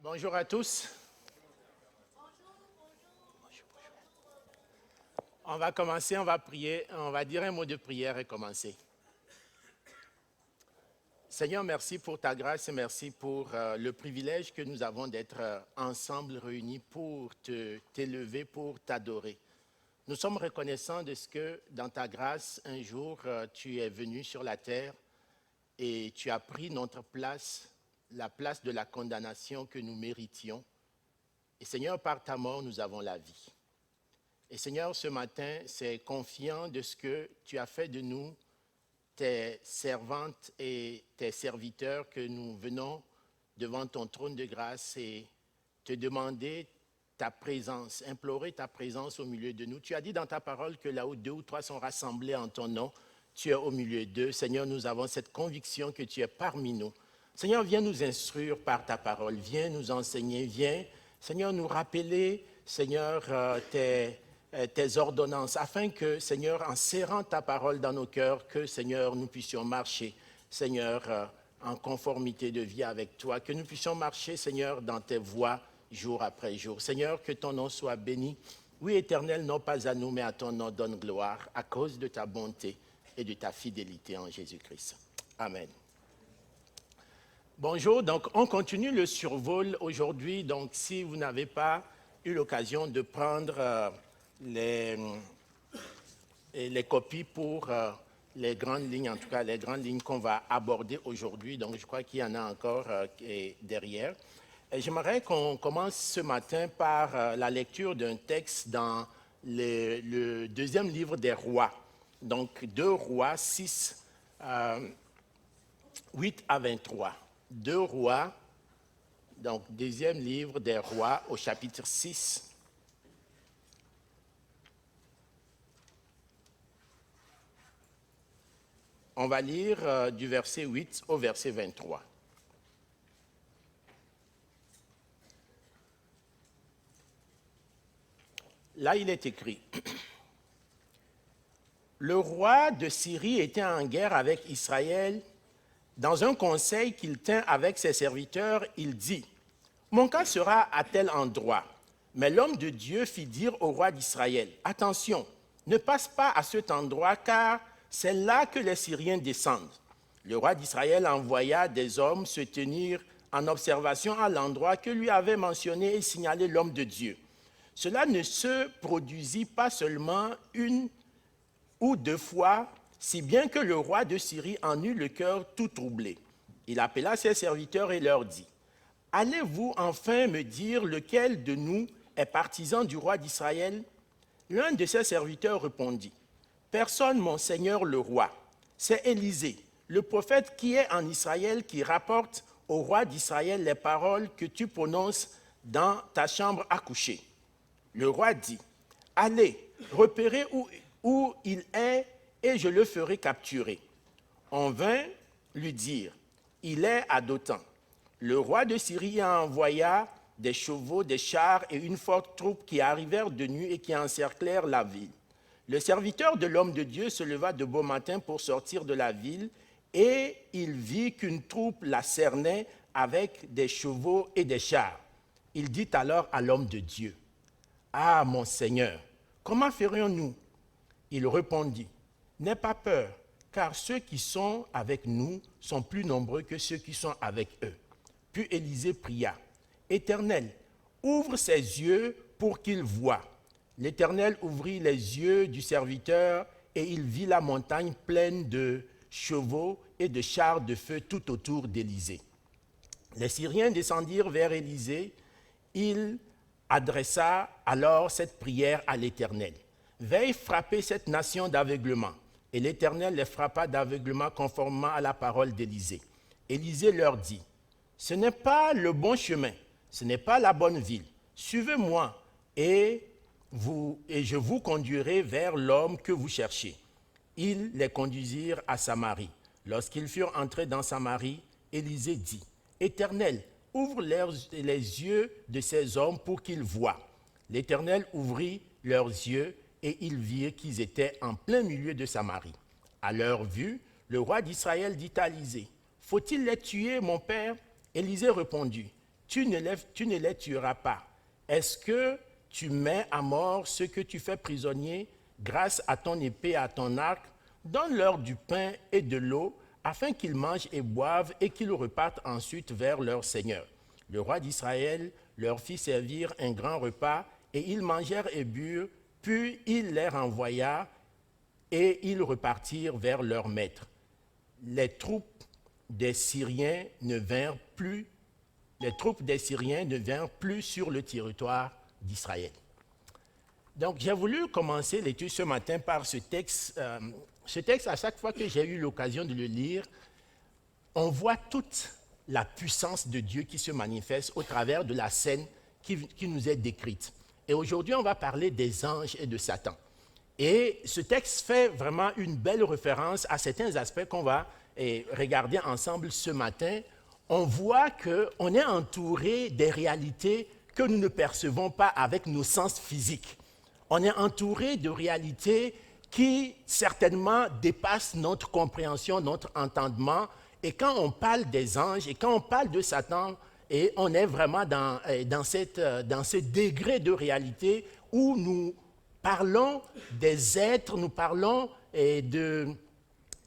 Bonjour à tous. On va commencer, on va prier, on va dire un mot de prière et commencer. Seigneur, merci pour ta grâce et merci pour le privilège que nous avons d'être ensemble réunis pour t'élever, pour t'adorer. Nous sommes reconnaissants de ce que dans ta grâce, un jour, tu es venu sur la terre et tu as pris notre place, la place de la condamnation que nous méritions. Et Seigneur, par ta mort, nous avons la vie. Et Seigneur, ce matin, c'est confiant de ce que tu as fait de nous, tes servantes et tes serviteurs, que nous venons devant ton trône de grâce et te demander ta présence, implorer ta présence au milieu de nous. Tu as dit dans ta parole que là où 2 ou 3 sont rassemblés en ton nom, tu es au milieu d'eux. Seigneur, nous avons cette conviction que tu es parmi nous. Seigneur, viens nous instruire par ta parole, viens nous enseigner, viens, Seigneur, nous rappeler, Seigneur, tes ordonnances, afin que, Seigneur, en serrant ta parole dans nos cœurs, que, Seigneur, nous puissions marcher, Seigneur, en conformité de vie avec toi, que nous puissions marcher, Seigneur, dans tes voies jour après jour. Seigneur, que ton nom soit béni. Oui, Éternel, non pas à nous, mais à ton nom donne gloire, à cause de ta bonté et de ta fidélité en Jésus-Christ. Amen. Bonjour, donc on continue le survol aujourd'hui. Donc si vous n'avez pas eu l'occasion de prendre les copies pour les grandes lignes, en tout cas les grandes lignes qu'on va aborder aujourd'hui, donc je crois qu'il y en a encore derrière. Et j'aimerais qu'on commence ce matin par la lecture d'un texte dans le deuxième livre des Rois, donc 2 Rois 6, 8 à 23. 2 Rois, donc deuxième livre des Rois au chapitre 6. On va lire du verset 8 au verset 23. Là, il est écrit: Le roi de Syrie était en guerre avec Israël. Dans un conseil qu'il tint avec ses serviteurs, il dit: Mon cas sera à tel endroit. Mais l'homme de Dieu fit dire au roi d'Israël: Attention, ne passe pas à cet endroit, car c'est là que les Syriens descendent. Le roi d'Israël envoya des hommes se tenir en observation à l'endroit que lui avait mentionné et signalé l'homme de Dieu. Cela ne se produisit pas seulement 1 ou 2 fois, si bien que le roi de Syrie en eut le cœur tout troublé. Il appela ses serviteurs et leur dit: Allez-vous enfin me dire lequel de nous est partisan du roi d'Israël? L'un de ses serviteurs répondit: Personne, mon seigneur le roi. C'est Élisée, le prophète qui est en Israël, qui rapporte au roi d'Israël les paroles que tu prononces dans ta chambre à coucher. Le roi dit: Allez, repérez où il est et je le ferai capturer. On vint lui dire: Il est à Dothan. Le roi de Syrie envoya des chevaux, des chars et une forte troupe qui arrivèrent de nuit et qui encerclèrent la ville. Le serviteur de l'homme de Dieu se leva de beau matin pour sortir de la ville et il vit qu'une troupe la cernait avec des chevaux et des chars. Il dit alors à l'homme de Dieu: Ah, mon Seigneur, comment ferions-nous? Il répondit: N'aie pas peur, car ceux qui sont avec nous sont plus nombreux que ceux qui sont avec eux. Puis Élisée pria: Éternel, ouvre ses yeux pour qu'il voie. L'Éternel ouvrit les yeux du serviteur et il vit la montagne pleine de chevaux et de chars de feu tout autour d'Élisée. Les Syriens descendirent vers Élisée. Il adressa alors cette prière à l'Éternel: Veuille frapper cette nation d'aveuglement. Et l'Éternel les frappa d'aveuglement conformément à la parole d'Élisée. Élisée leur dit: Ce n'est pas le bon chemin, ce n'est pas la bonne ville. Suivez-moi et je vous conduirai vers l'homme que vous cherchez. Ils les conduisirent à Samarie. Lorsqu'ils furent entrés dans Samarie, Élisée dit: Éternel, ouvre les yeux de ces hommes pour qu'ils voient. L'Éternel ouvrit leurs yeux et ils virent qu'ils étaient en plein milieu de Samarie. À leur vue, le roi d'Israël dit à Élisée: Faut-il les tuer, mon père? Élisée répondit: tu ne les tueras pas. Est-ce que tu mets à mort ceux que tu fais prisonniers grâce à ton épée et à ton arc? Donne-leur du pain et de l'eau, afin qu'ils mangent et boivent et qu'ils repartent ensuite vers leur Seigneur. Le roi d'Israël leur fit servir un grand repas, et ils mangèrent et burent, puis il les renvoya, et ils repartirent vers leur maître. Les troupes des Syriens ne vinrent plus sur le territoire d'Israël. Donc, j'ai voulu commencer l'étude ce matin par ce texte. Ce texte, à chaque fois que j'ai eu l'occasion de le lire, on voit toute la puissance de Dieu qui se manifeste au travers de la scène qui nous est décrite. Et aujourd'hui, on va parler des anges et de Satan. Et ce texte fait vraiment une belle référence à certains aspects qu'on va regarder ensemble ce matin. On voit qu'on est entouré des réalités que nous ne percevons pas avec nos sens physiques. On est entouré de réalités qui certainement dépassent notre compréhension, notre entendement. Et quand on parle des anges et quand on parle de Satan, et on est vraiment dans ce degré de réalité où nous parlons des êtres, nous parlons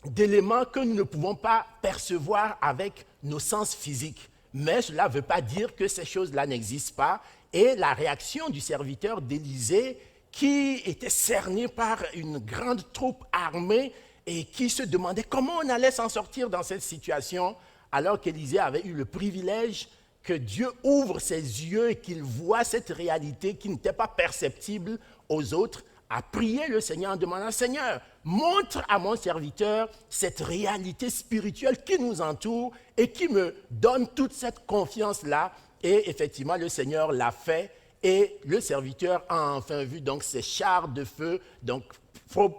d'éléments que nous ne pouvons pas percevoir avec nos sens physiques. Mais cela ne veut pas dire que ces choses-là n'existent pas. Et la réaction du serviteur d'Élisée, qui était cerné par une grande troupe armée et qui se demandait comment on allait s'en sortir dans cette situation, alors qu'Élisée avait eu le privilège que Dieu ouvre ses yeux et qu'il voit cette réalité qui n'était pas perceptible aux autres, a prié le Seigneur en demandant « Seigneur, montre à mon serviteur cette réalité spirituelle qui nous entoure et qui me donne toute cette confiance-là. » Et effectivement, le Seigneur l'a fait et le serviteur a enfin vu donc ces chars de feu, donc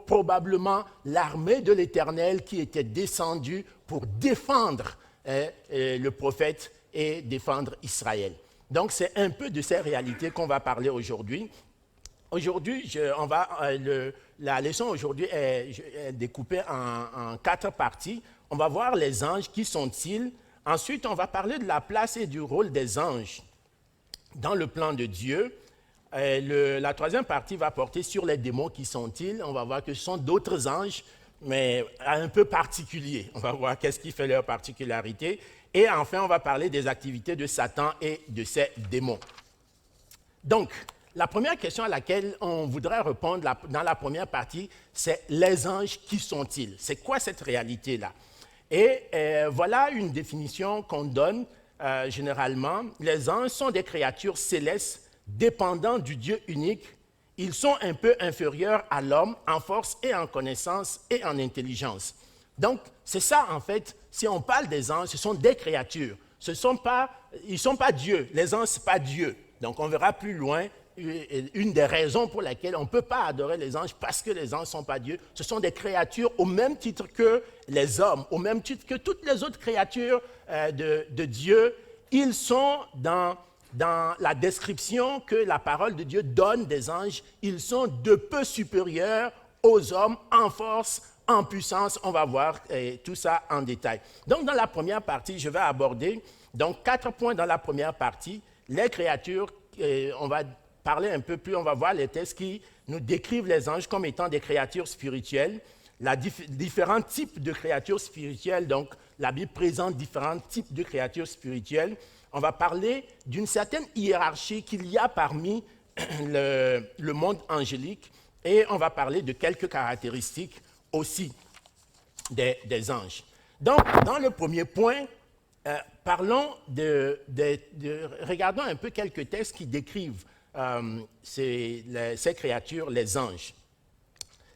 probablement l'armée de l'Éternel qui était descendue pour défendre le prophète et défendre Israël. Donc c'est un peu de ces réalités qu'on va parler aujourd'hui. Aujourd'hui, la leçon aujourd'hui est découpée en 4 parties. On va voir les anges, qui sont-ils? Ensuite, on va parler de la place et du rôle des anges dans le plan de Dieu. La 3e partie va porter sur les démons, qui sont-ils? On va voir que ce sont d'autres anges, mais un peu particuliers. On va voir qu'est-ce qui fait leur particularité. Et enfin, on va parler des activités de Satan et de ses démons. Donc, la première question à laquelle on voudrait répondre dans la première partie, c'est les anges, qui sont-ils? C'est quoi cette réalité-là? Et voilà une définition qu'on donne généralement. Les anges sont des créatures célestes dépendant du Dieu unique. Ils sont un peu inférieurs à l'homme en force et en connaissance et en intelligence. Donc, c'est ça en fait, si on parle des anges, ce sont des créatures. Ils ne sont pas Dieu. Les anges, ce n'est pas Dieu. Donc, on verra plus loin une des raisons pour lesquelles on ne peut pas adorer les anges, parce que les anges ne sont pas Dieu. Ce sont des créatures au même titre que les hommes, au même titre que toutes les autres créatures de Dieu. Ils sont dans la description que la parole de Dieu donne des anges. Ils sont de peu supérieurs aux hommes en force, en puissance. On va voir tout ça en détail. Donc, dans la première partie, je vais aborder 4 points dans la première partie. Les créatures, on va parler un peu plus, on va voir les textes qui nous décrivent les anges comme étant des créatures spirituelles, différents types de créatures spirituelles. Donc, la Bible présente différents types de créatures spirituelles. On va parler d'une certaine hiérarchie qu'il y a parmi le monde angélique et on va parler de quelques caractéristiques aussi des anges. Donc, dans le premier point, regardons un peu quelques textes qui décrivent ces créatures, les anges.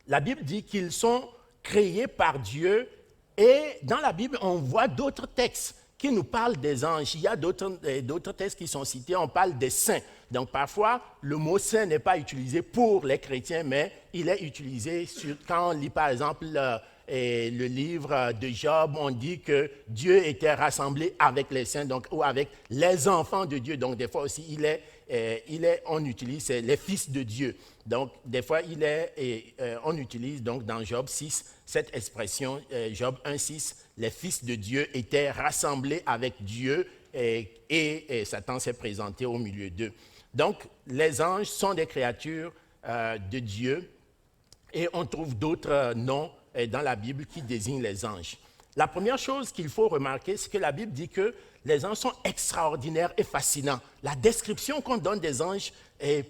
La Bible dit qu'ils sont créés par Dieu et dans la Bible, on voit d'autres textes qui nous parlent des anges. Il y a d'autres textes qui sont cités, on parle des saints. Donc parfois, le mot saint n'est pas utilisé pour les chrétiens, mais il est utilisé quand on lit par exemple le livre de Job, on dit que Dieu était rassemblé avec les saints, donc, ou avec les enfants de Dieu. Donc des fois aussi, on utilise les fils de Dieu. Donc des fois, on utilise donc dans Job 6 cette expression, Job 1,6, les fils de Dieu étaient rassemblés avec Dieu et Satan s'est présenté au milieu d'eux. Donc, les anges sont des créatures de Dieu et on trouve d'autres noms dans la Bible qui désignent les anges. La première chose qu'il faut remarquer, c'est que la Bible dit que les anges sont extraordinaires et fascinants. La description qu'on donne des anges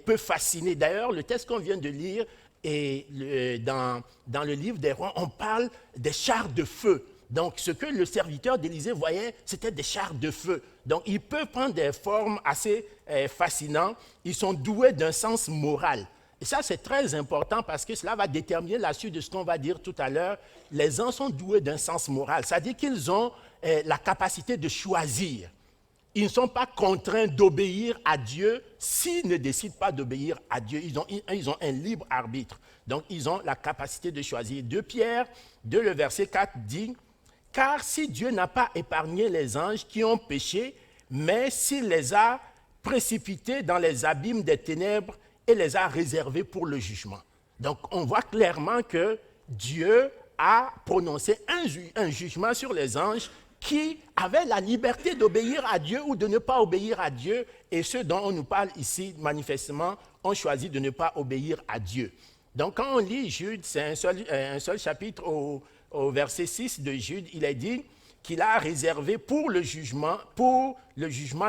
peut fasciner. D'ailleurs, le texte qu'on vient de lire, dans le livre des rois, on parle des chars de feu. Donc, ce que le serviteur d'Élisée voyait, c'était des chars de feu. Donc, ils peuvent prendre des formes assez fascinantes. Ils sont doués d'un sens moral. Et ça, c'est très important parce que cela va déterminer la suite de ce qu'on va dire tout à l'heure. Les anges sont doués d'un sens moral. C'est-à-dire qu'ils ont la capacité de choisir. Ils ne sont pas contraints d'obéir à Dieu s'ils ne décident pas d'obéir à Dieu. Ils ont un libre arbitre. Donc, ils ont la capacité de choisir. 2 Pierre 2, le verset 4 dit « Car si Dieu n'a pas épargné les anges qui ont péché, mais s'il les a précipités dans les abîmes des ténèbres et les a réservés pour le jugement. » Donc, on voit clairement que Dieu a prononcé un jugement sur les anges qui avaient la liberté d'obéir à Dieu ou de ne pas obéir à Dieu. Et ceux dont on nous parle ici, manifestement, ont choisi de ne pas obéir à Dieu. Donc, quand on lit Jude, c'est un seul chapitre au verset 6 de Jude, il est dit qu'il a réservé pour le jugement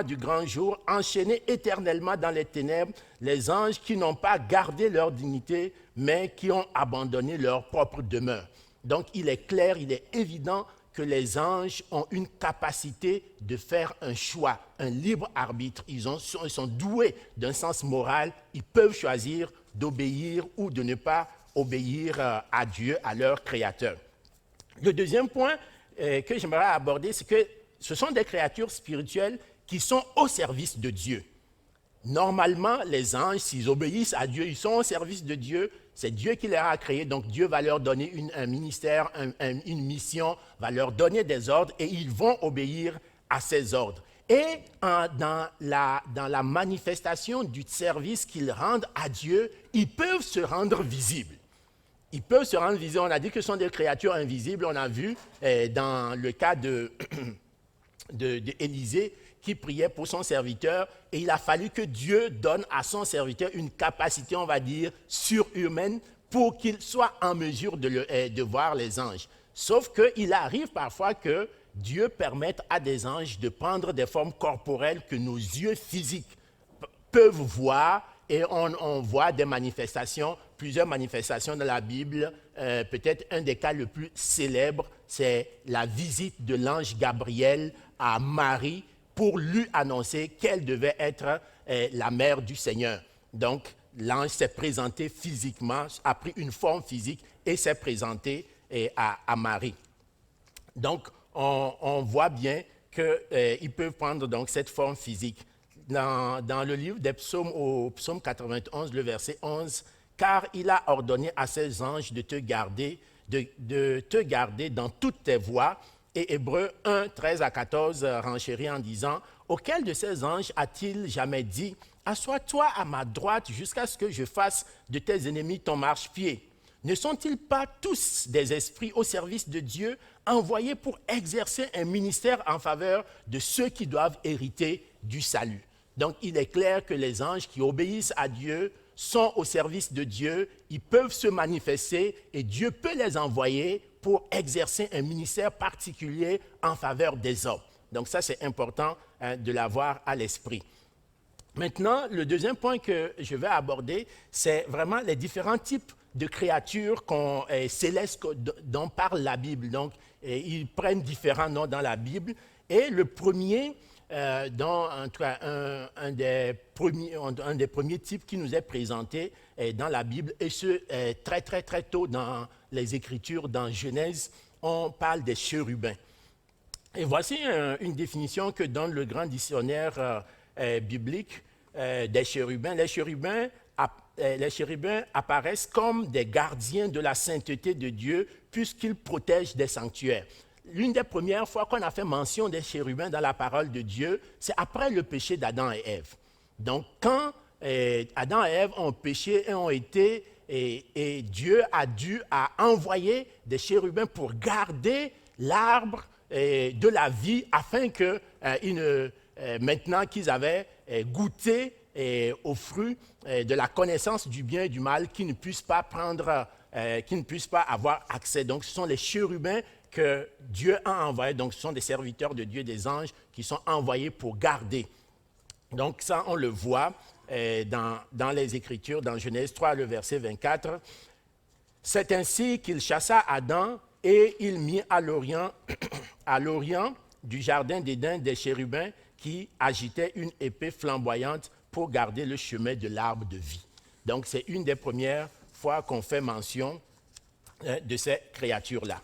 du grand jour, enchaînés éternellement dans les ténèbres, les anges qui n'ont pas gardé leur dignité, mais qui ont abandonné leur propre demeure. Donc, il est clair, il est évident que les anges ont une capacité de faire un choix, un libre arbitre. Ils sont doués d'un sens moral. Ils peuvent choisir d'obéir ou de ne pas obéir à Dieu, à leur Créateur. Le deuxième point que j'aimerais aborder, c'est que ce sont des créatures spirituelles qui sont au service de Dieu. Normalement, les anges, s'ils obéissent à Dieu, ils sont au service de Dieu. C'est Dieu qui les a créés, donc Dieu va leur donner un ministère, une mission, va leur donner des ordres et ils vont obéir à ces ordres. Et dans la manifestation du service qu'ils rendent à Dieu, ils peuvent se rendre visibles. Ils peuvent se rendre visibles. On a dit que ce sont des créatures invisibles. On a vu dans le cas d'Élisée qui priait pour son serviteur et il a fallu que Dieu donne à son serviteur une capacité, on va dire, surhumaine pour qu'il soit en mesure de voir les anges. Sauf qu'il arrive parfois que Dieu permette à des anges de prendre des formes corporelles que nos yeux physiques peuvent voir et on voit des manifestations, plusieurs manifestations dans la Bible. Peut-être un des cas le plus célèbres, c'est la visite de l'ange Gabriel à Marie pour lui annoncer qu'elle devait être la mère du Seigneur. Donc, l'ange s'est présenté physiquement, a pris une forme physique et s'est présenté à Marie. Donc, on voit bien qu'ils peuvent prendre donc, cette forme physique. Dans le livre des psaumes, au psaume 91, le verset 11, « Car il a ordonné à ses anges de te garder dans toutes tes voies. » Et Hébreux 1, 13 à 14 renchérit en disant « Auquel de ces anges a-t-il jamais dit « Assois-toi à ma droite jusqu'à ce que je fasse de tes ennemis ton marchepied » Ne sont-ils pas tous des esprits au service de Dieu, envoyés pour exercer un ministère en faveur de ceux qui doivent hériter du salut? Donc, il est clair que les anges qui obéissent à Dieu sont au service de Dieu, ils peuvent se manifester et Dieu peut les envoyer pour exercer un ministère particulier en faveur des hommes. Donc ça, c'est important de l'avoir à l'esprit. Maintenant, le deuxième point que je vais aborder, c'est vraiment les différents types de créatures célestes dont parle la Bible. Donc, ils prennent différents noms dans la Bible. Et le premier, en tout cas, un des premiers types qui nous est présenté dans la Bible, et ce, très, très, très tôt dans les Écritures, dans Genèse, on parle des chérubins. Et voici une définition que donne le grand dictionnaire biblique des chérubins. Les chérubins apparaissent comme des gardiens de la sainteté de Dieu puisqu'ils protègent des sanctuaires. L'une des premières fois qu'on a fait mention des chérubins dans la parole de Dieu, c'est après le péché d'Adam et Ève. Donc, quand Adam et Ève ont péché et ont été, et Dieu a dû envoyer des chérubins pour garder l'arbre de la vie afin qu'ils maintenant qu'ils avaient goûté aux fruits de la connaissance du bien et du mal, qu'ils ne puissent pas qu'ils ne puissent pas avoir accès. Donc, ce sont les chérubins que Dieu a envoyés. Donc, ce sont des serviteurs de Dieu, des anges qui sont envoyés pour garder. Donc, ça, on le voit dans les Écritures, dans Genèse 3, le verset 24. C'est ainsi qu'il chassa Adam et il mit à l'orient du jardin d'Éden des chérubins qui agitaient une épée flamboyante pour garder le chemin de l'arbre de vie. Donc, c'est une des premières fois qu'on fait mention de ces créatures-là.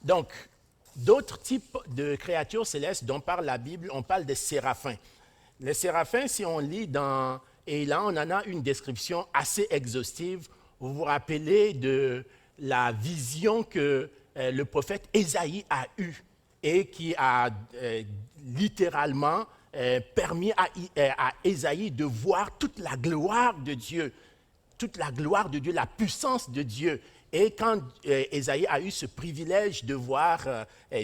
Donc, d'autres types de créatures célestes dont parle la Bible, on parle des séraphins. Les séraphins, si on lit et là, on en a une description assez exhaustive. Vous vous rappelez de la vision que le prophète Ésaïe a eue et qui a littéralement permis à Ésaïe de voir toute la gloire de Dieu, la puissance de Dieu. Et quand Ésaïe a eu ce privilège de voir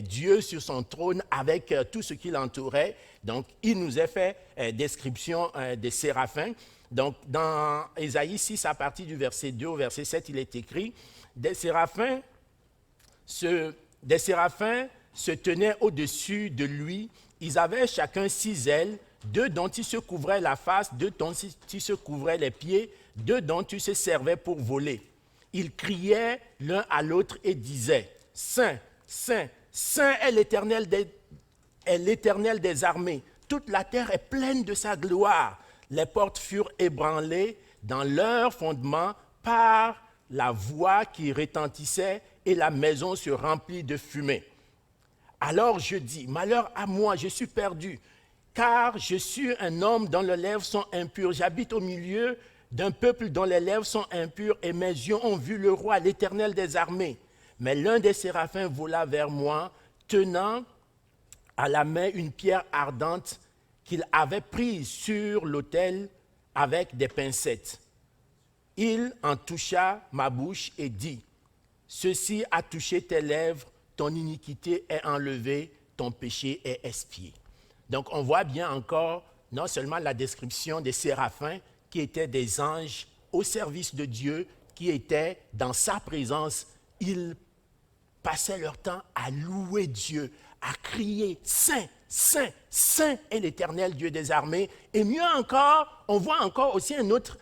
Dieu sur son trône avec tout ce qui l'entourait, donc il nous a fait description des séraphins. Donc dans Ésaïe 6, à partir du verset 2 au verset 7, il est écrit « Des séraphins se tenaient au-dessus de lui. Ils avaient chacun 6 ailes, 2 dont ils se couvraient la face, 2 dont ils se couvraient les pieds, 2 dont ils se servaient pour voler. Ils criaient l'un à l'autre et disaient « Saint, Saint, Saint est l'Éternel des armées. Toute la terre est pleine de sa gloire. » Les portes furent ébranlées dans leur fondement par la voix qui retentissait et la maison se remplit de fumée. Alors je dis, malheur à moi, je suis perdu, car je suis un homme dont les lèvres sont impures. J'habite au milieu d'un peuple dont les lèvres sont impures et mes yeux ont vu le roi, l'Éternel des armées. Mais l'un des séraphins vola vers moi, tenant à la main une pierre ardente qu'il avait prise sur l'autel avec des pincettes. Il en toucha ma bouche et dit, « Ceci a touché tes lèvres, ton iniquité est enlevée, ton péché est expié. » Donc on voit bien encore non seulement la description des séraphins qui étaient des anges au service de Dieu, qui étaient dans sa présence, ils passaient leur temps à louer Dieu, à crier « Saint, Saint, Saint est l'Éternel Dieu des armées ». Et mieux encore, on voit encore aussi un autre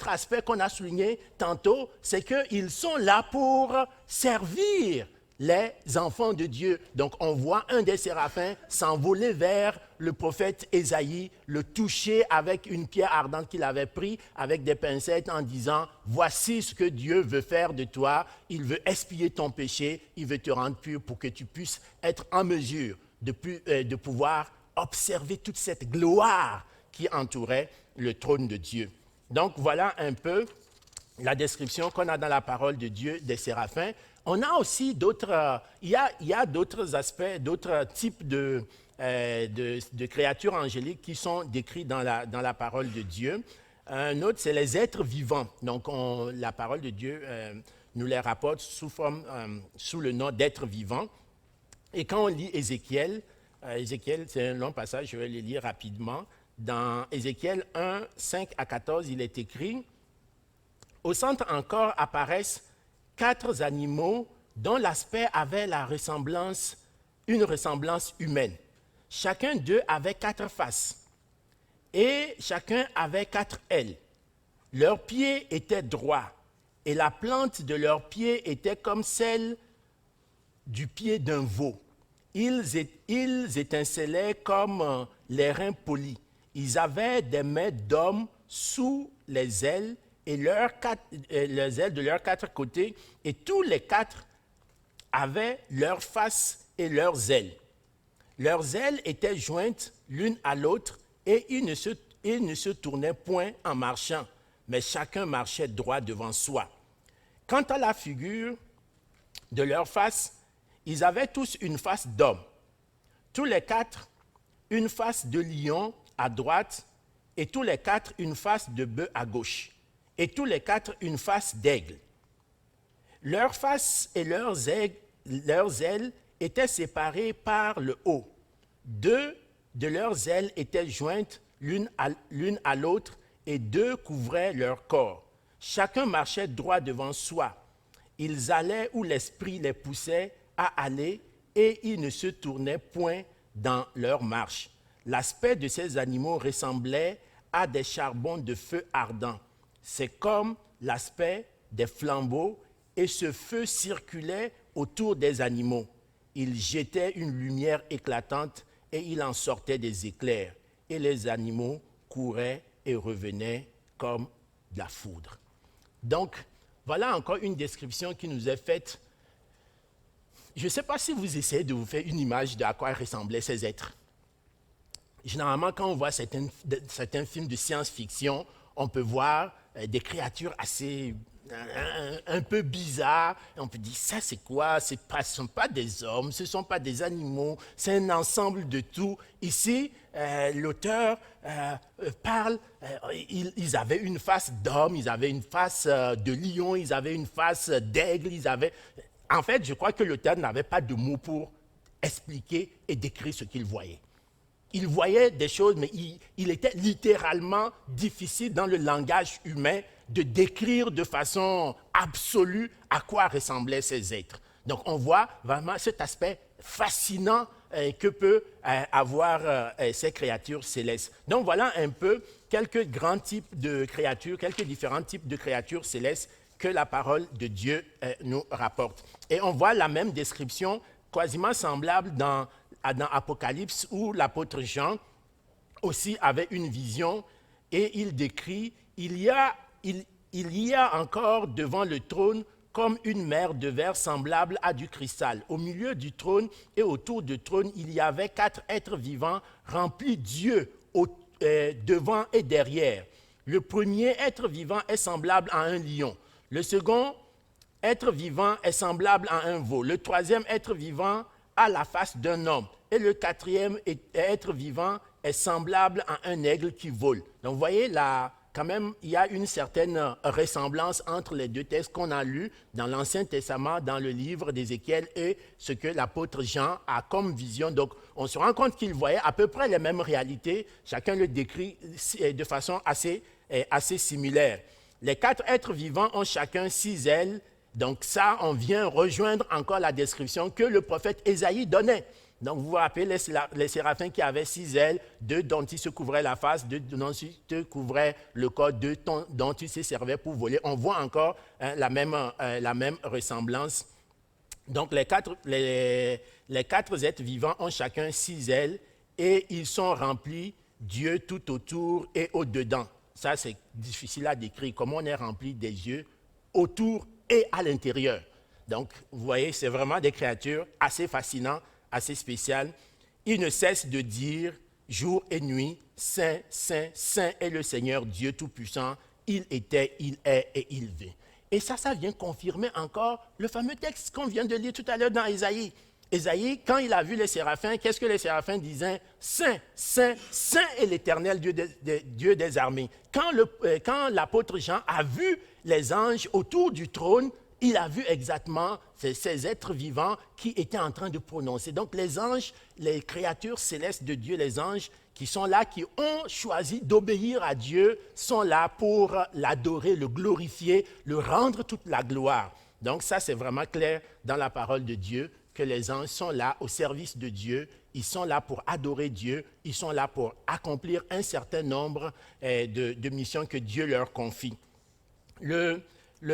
aspect qu'on a souligné tantôt, c'est qu'ils sont là pour servir les enfants de Dieu. Donc on voit un des séraphins s'envoler vers le prophète Ésaïe, le toucher avec une pierre ardente qu'il avait prise avec des pincettes en disant « Voici ce que Dieu veut faire de toi, il veut expier ton péché, il veut te rendre pur pour que tu puisses être en mesure de pouvoir observer toute cette gloire qui entourait le trône de Dieu. » Donc voilà un peu la description qu'on a dans la parole de Dieu des séraphins. On a aussi d'autres, il y a d'autres aspects, d'autres types de créatures angéliques qui sont décrits dans la parole de Dieu. Un autre, c'est les êtres vivants. Donc, la parole de Dieu nous les rapporte sous le nom d'êtres vivants. Et quand on lit Ézéchiel, c'est un long passage, je vais le lire rapidement. Dans Ézéchiel 1, 5 à 14, il est écrit « Au centre encore apparaissent 4 animaux dont l'aspect avait une ressemblance humaine. Chacun d'eux avait 4 faces et chacun avait 4 ailes. Leurs pieds étaient droits et la plante de leurs pieds était comme celle du pied d'un veau. Ils étincelaient comme les reins polis. Ils avaient des mains d'hommes sous les ailes et les ailes de leurs 4 côtés, et tous les 4 avaient leurs faces et leurs ailes. Leurs ailes étaient jointes l'une à l'autre et ils ne se tournaient point en marchant, mais chacun marchait droit devant soi. Quant à la figure de leurs faces, ils avaient tous une face d'homme. Tous les 4, une face de lion à droite, et tous les 4, une face de bœuf à gauche. Et tous les 4 une face d'aigle. Leurs faces et leurs ailes étaient séparées par le haut. 2 de leurs ailes étaient jointes l'une à l'autre et 2 couvraient leur corps. Chacun marchait droit devant soi. Ils allaient où l'esprit les poussait à aller et ils ne se tournaient point dans leur marche. L'aspect de ces animaux ressemblait à des charbons de feu ardent. C'est comme l'aspect des flambeaux et ce feu circulait autour des animaux. Il jetait une lumière éclatante et il en sortait des éclairs. Et les animaux couraient et revenaient comme de la foudre. Donc, voilà encore une description qui nous est faite. Je ne sais pas si vous essayez de vous faire une image de à quoi ressemblaient ces êtres. Généralement, quand on voit certains films de science-fiction, on peut voir des créatures assez un peu bizarres. Et on peut dire, ça c'est quoi? Ce ne sont pas des hommes, ce ne sont pas des animaux, c'est un ensemble de tout. Ici, l'auteur parle, ils avaient une face d'homme, ils avaient une face de lion, ils avaient une face d'aigle, En fait, je crois que l'auteur n'avait pas de mots pour expliquer et décrire ce qu'il voyait. Il voyait des choses, mais il était littéralement difficile dans le langage humain de décrire de façon absolue à quoi ressemblaient ces êtres. Donc on voit vraiment cet aspect fascinant que peut avoir ces créatures célestes. Donc voilà un peu quelques grands types de créatures, quelques différents types de créatures célestes que la parole de Dieu nous rapporte. Et on voit la même description quasiment semblable dans Apocalypse où l'apôtre Jean aussi avait une vision et il décrit il y a encore devant le trône comme une mer de verre semblable à du cristal. Au milieu du trône et autour du trône, il y avait 4 êtres vivants remplis d'yeux devant et derrière. Le premier être vivant est semblable à un lion. Le second être vivant est semblable à un veau. Le troisième être vivant a la face d'un homme. Et le quatrième être vivant est semblable à un aigle qui vole. Donc vous voyez, là, quand même, il y a une certaine ressemblance entre les deux textes qu'on a lus dans l'Ancien Testament, dans le livre d'Ézéchiel et ce que l'apôtre Jean a comme vision. Donc on se rend compte qu'il voyait à peu près les mêmes réalités. Chacun le décrit de façon assez similaire. Les 4 êtres vivants ont chacun 6 ailes. Donc ça, on vient rejoindre encore la description que le prophète Ésaïe donnait. Donc vous vous rappelez les séraphins qui avaient 6 ailes, 2 dont ils se couvraient la face, 2 dont ils se couvraient le corps, 2 dont ils se servaient pour voler. On voit encore la même ressemblance. Donc les quatre êtres vivants ont chacun 6 ailes et ils sont remplis d'yeux tout autour et au-dedans. Ça, c'est difficile à décrire, comment on est rempli des yeux autour et à l'intérieur. Donc, vous voyez, c'est vraiment des créatures assez fascinantes, assez spéciales. Ils ne cessent de dire jour et nuit, Saint, Saint, Saint est le Seigneur Dieu Tout-Puissant. Il était, il est et il vient. Et ça vient confirmer encore le fameux texte qu'on vient de lire tout à l'heure dans Ésaïe. Ésaïe, quand il a vu les séraphins, qu'est-ce que les séraphins disaient? Saint, Saint, Saint est l'Éternel Dieu des armées. Quand l'apôtre Jean a vu les anges autour du trône, il a vu exactement ces êtres vivants qui étaient en train de prononcer. Donc les anges, les créatures célestes de Dieu, les anges qui sont là, qui ont choisi d'obéir à Dieu, sont là pour l'adorer, le glorifier, le rendre toute la gloire. Donc ça, c'est vraiment clair dans la parole de Dieu, que les anges sont là au service de Dieu, ils sont là pour adorer Dieu, ils sont là pour accomplir un certain nombre de missions que Dieu leur confie. Le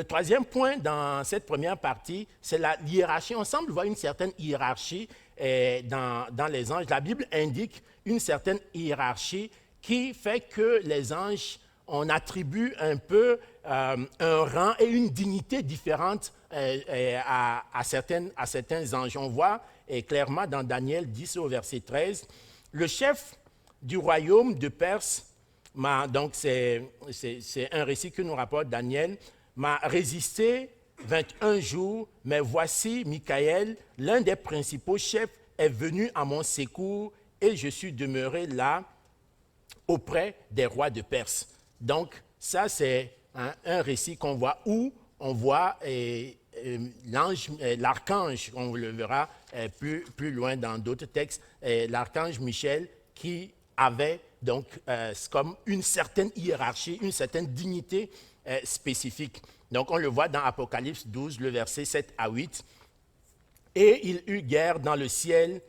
troisième point dans cette première partie, c'est la hiérarchie. On semble voir une certaine hiérarchie dans les anges. La Bible indique une certaine hiérarchie qui fait que les anges, on attribue un peu un rang et une dignité différente à certains anges. On voit clairement dans Daniel 10 au verset 13, le chef du royaume de Perse, donc c'est un récit que nous rapporte Daniel, m'a résisté 21 jours, mais voici Michaël, l'un des principaux chefs, est venu à mon secours et je suis demeuré là auprès des rois de Perse. Donc ça c'est un récit qu'on voit où on voit l'archange, on le verra plus loin dans d'autres textes, l'archange Michel qui avait donc comme une certaine hiérarchie, une certaine dignité spécifique. Donc on le voit dans Apocalypse 12, le verset 7 à 8. Et il eut guerre dans le ciel.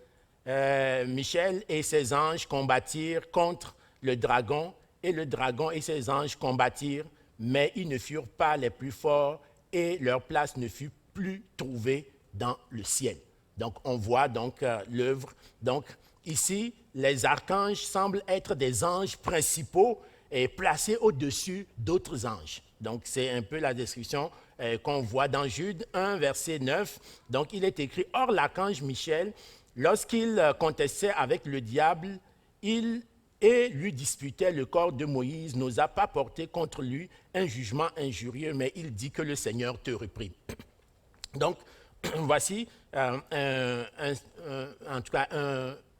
Michel et ses anges combattirent contre le dragon, et le dragon et ses anges combattirent, mais ils ne furent pas les plus forts, et leur place ne fut plus trouvée dans le ciel. Donc on voit donc l'œuvre. Donc ici, les archanges semblent être des anges principaux et placés au-dessus d'autres anges. Donc c'est un peu la description qu'on voit dans Jude 1, verset 9. Donc il est écrit, « Or l'archange Michel, lorsqu'il contestait avec le diable, et lui disputait le corps de Moïse, n'osa pas porter contre lui un jugement injurieux, mais il dit que le Seigneur te reprime. » Donc, voici en tout cas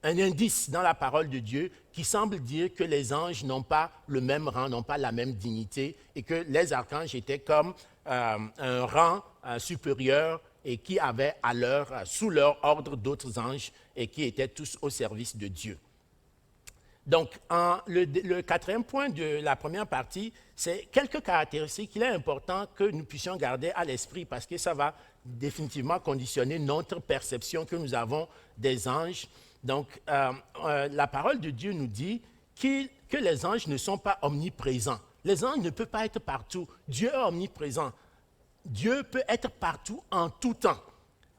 un indice dans la parole de Dieu qui semble dire que les anges n'ont pas le même rang, n'ont pas la même dignité, et que les archanges étaient comme un rang supérieur et qui avaient sous leur ordre d'autres anges et qui étaient tous au service de Dieu. Donc, le quatrième point de la première partie, c'est quelques caractéristiques qu'il est important que nous puissions garder à l'esprit parce que ça va définitivement conditionner notre perception que nous avons des anges. Donc, la parole de Dieu nous dit que les anges ne sont pas omniprésents. Les anges ne peuvent pas être partout. Dieu est omniprésent. Dieu peut être partout en tout temps.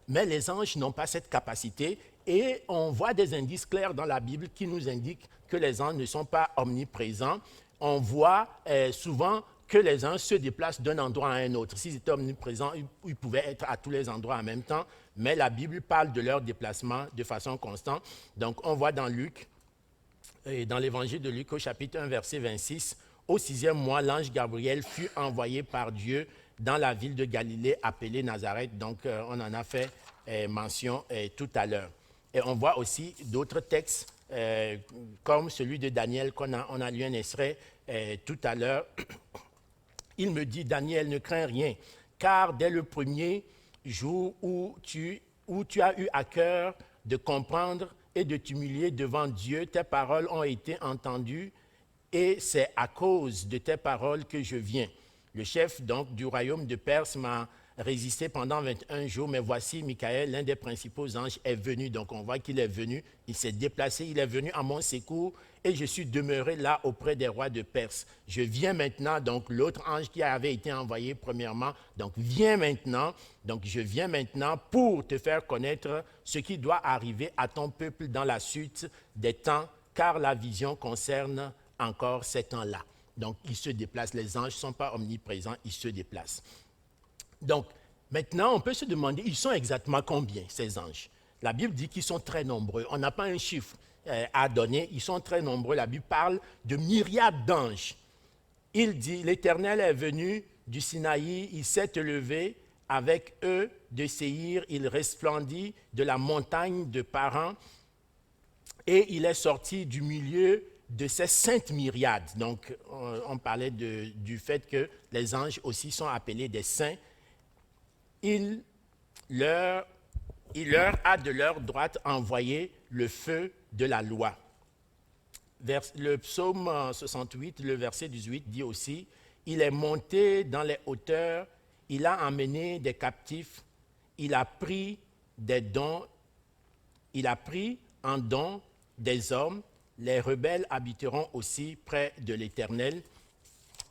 Mais les anges n'ont pas cette capacité et on voit des indices clairs dans la Bible qui nous indiquent que les anges ne sont pas omniprésents. On voit souvent que les anges se déplacent d'un endroit à un autre. S'ils étaient omniprésents, ils pouvaient être à tous les endroits en même temps, mais la Bible parle de leur déplacement de façon constante. Donc on voit dans Luc, dans l'évangile de Luc au chapitre 1, verset 26, « Au 6e mois, l'ange Gabriel fut envoyé par Dieu dans la ville de Galilée appelée Nazareth. » Donc on en a fait mention tout à l'heure. Et on voit aussi d'autres textes comme celui de Daniel on a lu un extrait tout à l'heure. Il me dit, Daniel, ne crains rien, car dès le premier jour où tu as eu à cœur de comprendre et de t'humilier devant Dieu, tes paroles ont été entendues et c'est à cause de tes paroles que je viens. Le chef donc du royaume de Perse m'a résisté pendant 21 jours, mais voici Michael, l'un des principaux anges, est venu. Donc on voit qu'il est venu, il s'est déplacé, il est venu à mon secours et je suis demeuré là auprès des rois de Perse. Je viens maintenant, donc l'autre ange qui avait été envoyé premièrement, donc viens maintenant, donc je viens maintenant pour te faire connaître ce qui doit arriver à ton peuple dans la suite des temps, car la vision concerne encore ces temps-là. Donc ils se déplacent, les anges ne sont pas omniprésents, ils se déplacent. Donc, maintenant, on peut se demander, ils sont exactement combien, ces anges? La Bible dit qu'ils sont très nombreux. On n'a pas un chiffre à donner, ils sont très nombreux. La Bible parle de myriades d'anges. Il dit, l'Éternel est venu du Sinaï, il s'est élevé avec eux de Séhir, il resplendit de la montagne de Paran, et il est sorti du milieu de ces saintes myriades. Donc, on parlait du fait que les anges aussi sont appelés des saints. Il leur a de leur droite envoyé le feu de la loi. Le psaume 68, le verset 18 dit aussi, « Il est monté dans les hauteurs, il a emmené des captifs, il a pris en don des hommes, les rebelles habiteront aussi près de l'Éternel. »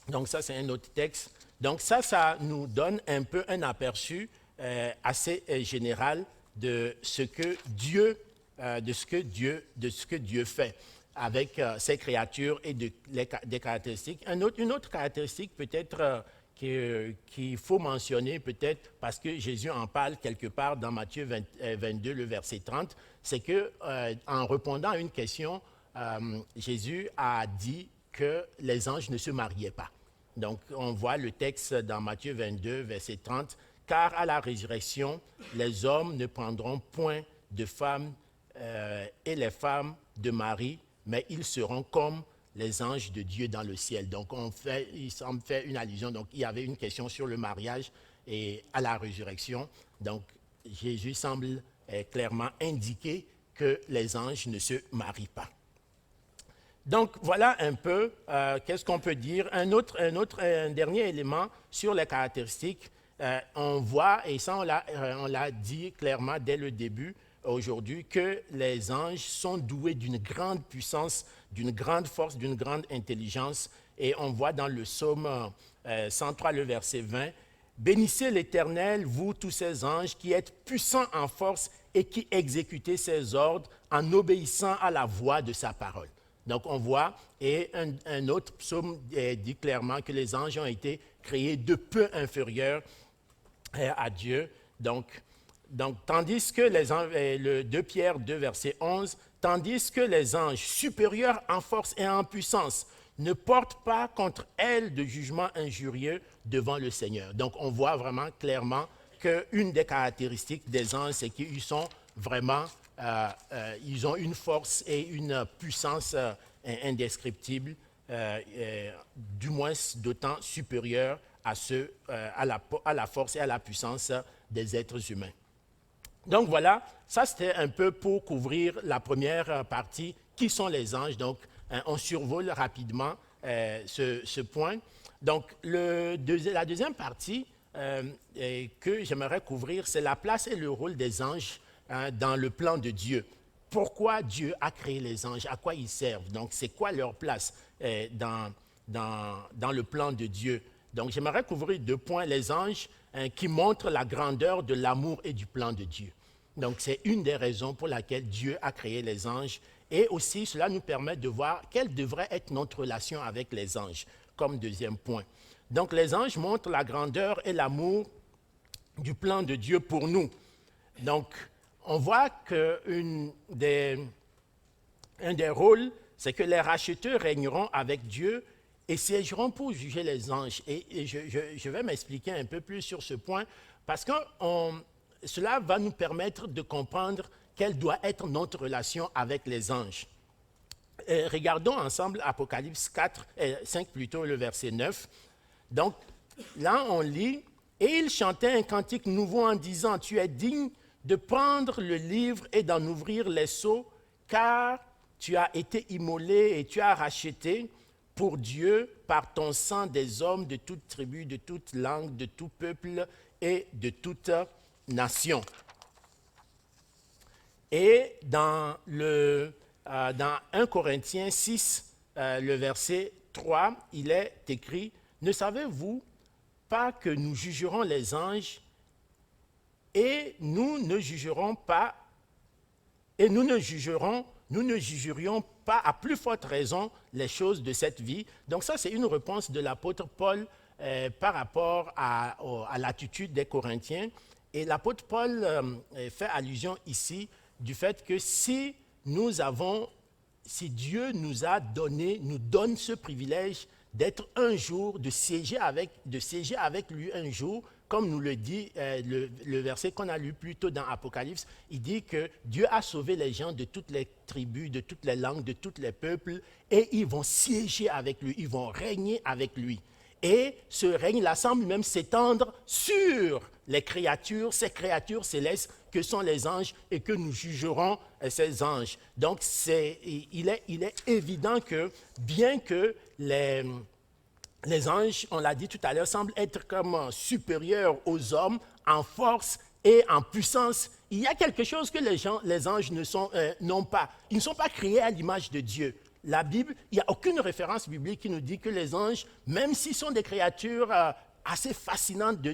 Donc ça, c'est un autre texte. Donc ça nous donne un peu un aperçu assez général de ce que Dieu fait avec ses créatures et des caractéristiques. Une autre caractéristique peut-être qu'il faut mentionner, peut-être parce que Jésus en parle quelque part dans Matthieu 22, le verset 30, c'est qu'en répondant à une question, Jésus a dit que les anges ne se mariaient pas. Donc, on voit le texte dans Matthieu 22, verset 30, « Car à la résurrection, les hommes ne prendront point de femmes et les femmes de mari, mais ils seront comme les anges de Dieu dans le ciel. » Donc, il semble faire une allusion. Donc, il y avait une question sur le mariage et à la résurrection. Donc, Jésus semble clairement indiquer que les anges ne se marient pas. Donc, voilà un peu qu'est-ce qu'on peut dire. Un dernier élément sur les caractéristiques. On voit, et ça on l'a dit clairement dès le début aujourd'hui, que les anges sont doués d'une grande puissance, d'une grande force, d'une grande intelligence. Et on voit dans le psaume 103, le verset 20, « Bénissez l'Éternel, vous tous ses anges, qui êtes puissants en force et qui exécutez ses ordres en obéissant à la voix de sa parole. » Donc on voit, et un autre psaume dit clairement que les anges ont été créés de peu inférieurs à Dieu. Donc, tandis que les anges, le 2 Pierre 2, verset 11, tandis que les anges supérieurs en force et en puissance ne portent pas contre elles de jugement injurieux devant le Seigneur. Donc, on voit vraiment clairement qu'une des caractéristiques des anges, c'est qu'ils sont vraiment, ils ont une force et une puissance indescriptible, du moins d'autant supérieure à la force et à la puissance des êtres humains. Donc voilà, ça c'était un peu pour couvrir la première partie, qui sont les anges. Donc on survole rapidement ce point. Donc la deuxième partie que j'aimerais couvrir, c'est la place et le rôle des anges dans le plan de Dieu. Pourquoi Dieu a créé les anges? À quoi ils servent? Donc c'est quoi leur place dans le plan de Dieu? Donc j'aimerais couvrir 2 points, les anges qui montrent la grandeur de l'amour et du plan de Dieu. Donc c'est une des raisons pour laquelle Dieu a créé les anges. Et aussi, cela nous permet de voir quelle devrait être notre relation avec les anges, comme deuxième point. Donc les anges montrent la grandeur et l'amour du plan de Dieu pour nous. Donc on voit qu'un des rôles, c'est que les racheteurs régneront avec Dieu et siégeront pour juger les anges. Et je vais m'expliquer un peu plus sur ce point, parce que cela va nous permettre de comprendre quelle doit être notre relation avec les anges. Regardons ensemble Apocalypse 5 plutôt, le verset 9. Donc, là, on lit, « Et il chantait un cantique nouveau en disant, « Tu es digne de prendre le livre et d'en ouvrir les sceaux, car tu as été immolé et tu as racheté pour Dieu par ton sang des hommes de toute tribu, de toute langue, de tout peuple et de toute nation. » Et dans 1 Corinthiens 6, le verset 3, il est écrit, « Ne savez-vous pas que nous jugerons les anges et nous ne jugerions pas à plus forte raison les choses de cette vie. » Donc ça, c'est une réponse de l'apôtre Paul par rapport à l'attitude des Corinthiens. Et l'apôtre Paul fait allusion ici du fait que si Dieu nous donne ce privilège d'être un jour, de siéger avec lui un jour, comme nous le dit le verset qu'on a lu plus tôt dans Apocalypse, il dit que Dieu a sauvé les gens de toutes les tribus, de toutes les langues, de tous les peuples, et ils vont siéger avec lui, ils vont régner avec lui. Et ce règne-là semble même s'étendre sur les créatures, ces créatures célestes que sont les anges et que nous jugerons ces anges. Donc il est évident que bien que les anges, on l'a dit tout à l'heure, semblent être comme supérieurs aux hommes en force et en puissance, il y a quelque chose que les anges n'ont pas. Ils ne sont pas créés à l'image de Dieu. La Bible, il n'y a aucune référence biblique qui nous dit que les anges, même s'ils sont des créatures assez fascinantes de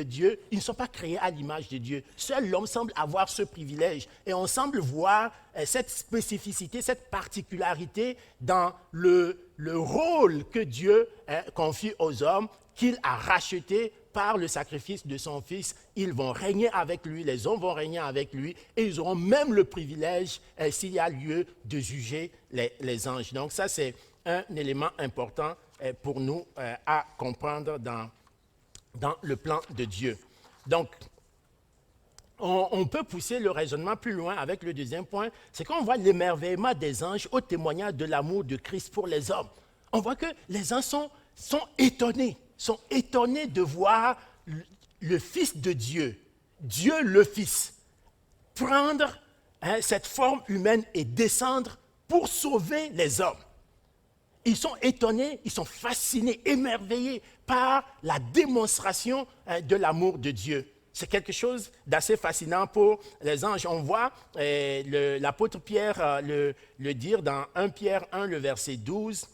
Dieu, ils ne sont pas créés à l'image de Dieu. Seul l'homme semble avoir ce privilège. Et on semble voir cette spécificité, cette particularité dans le rôle que Dieu confie aux hommes, qu'il a racheté par le sacrifice de son Fils. Ils vont régner avec lui, les hommes vont régner avec lui, et ils auront même le privilège, s'il y a lieu, de juger les anges. Donc ça, c'est un élément important pour nous à comprendre dans le plan de Dieu. Donc, on peut pousser le raisonnement plus loin avec le deuxième point, c'est qu'on voit l'émerveillement des anges au témoignage de l'amour de Christ pour les hommes. On voit que les anges sont étonnés. sont étonnés de voir le Fils de Dieu, Dieu le Fils, prendre cette forme humaine et descendre pour sauver les hommes. Ils sont étonnés, ils sont fascinés, émerveillés par la démonstration de l'amour de Dieu. C'est quelque chose d'assez fascinant pour les anges. On voit l'apôtre Pierre le dire dans 1 Pierre 1, le verset 12.